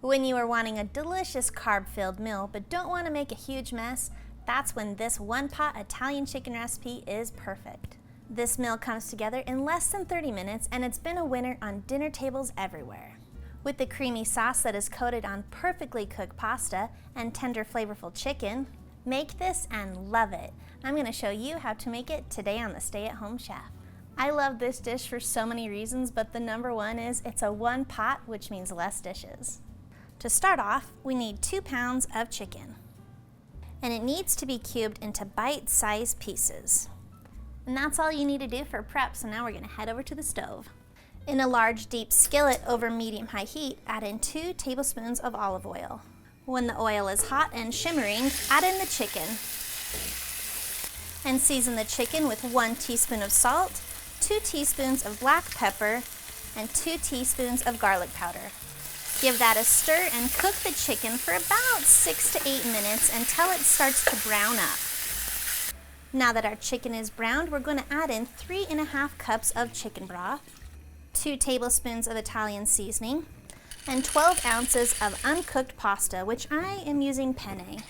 When you are wanting a delicious carb-filled meal but don't want to make a huge mess, that's when this one-pot Italian chicken recipe is perfect. This meal comes together in less than 30 minutes and it's been a winner on dinner tables everywhere. With the creamy sauce that is coated on perfectly cooked pasta and tender flavorful chicken, make this and love it. I'm going to show you how to make it today on the Stay at Home Chef. I love this dish for so many reasons, but the number one is it's a one pot, which means less dishes. To start off, we need 2 pounds of chicken. And it needs to be cubed into bite-sized pieces. And that's all you need to do for prep, so now we're going to head over to the stove. In a large deep skillet over medium-high heat, add in 2 tablespoons of olive oil. When the oil is hot and shimmering, add in the chicken. And season the chicken with 1 teaspoon of salt, 2 teaspoons of black pepper, and 2 teaspoons of garlic powder. Give that a stir and cook the chicken for about 6 to 8 minutes until it starts to brown up. Now that our chicken is browned, we're going to add in 3½ cups of chicken broth, 2 tablespoons of Italian seasoning, and 12 ounces of uncooked pasta, which I am using penne.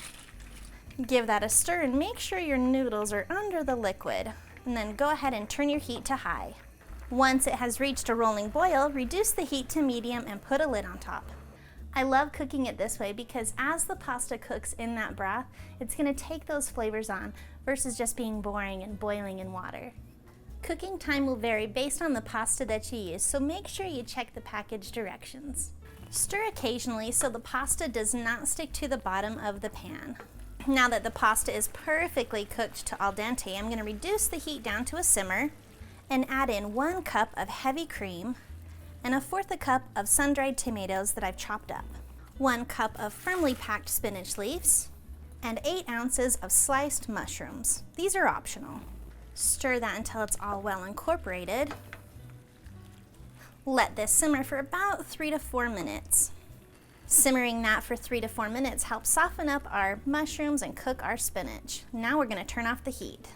Give that a stir and make sure your noodles are under the liquid, and then go ahead and turn your heat to high. Once it has reached a rolling boil, reduce the heat to medium and put a lid on top. I love cooking it this way because as the pasta cooks in that broth, it's going to take those flavors on versus just being boring and boiling in water. Cooking time will vary based on the pasta that you use, so make sure you check the package directions. Stir occasionally so the pasta does not stick to the bottom of the pan. Now that the pasta is perfectly cooked to al dente, I'm going to reduce the heat down to a simmer and add in 1 cup of heavy cream and 1/4 cup of sun-dried tomatoes that I've chopped up, 1 cup of firmly packed spinach leaves, and 8 ounces of sliced mushrooms. These are optional. Stir that until it's all well incorporated. Let this simmer for about 3 to 4 minutes. Simmering that for 3 to 4 minutes helps soften up our mushrooms and cook our spinach. Now we're going to turn off the heat.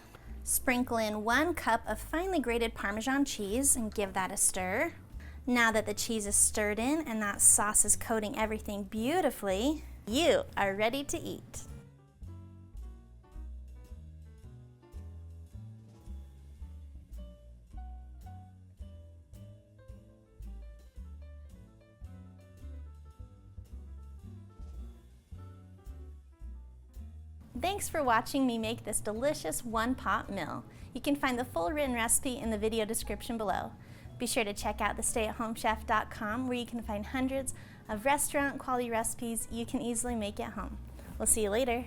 Sprinkle in 1 cup of finely grated Parmesan cheese and give that a stir. Now that the cheese is stirred in and that sauce is coating everything beautifully, you are ready to eat. Thanks for watching me make this delicious one-pot meal. You can find the full written recipe in the video description below. Be sure to check out thestayatHomechef.com where you can find hundreds of restaurant quality recipes you can easily make at home. We'll see you later.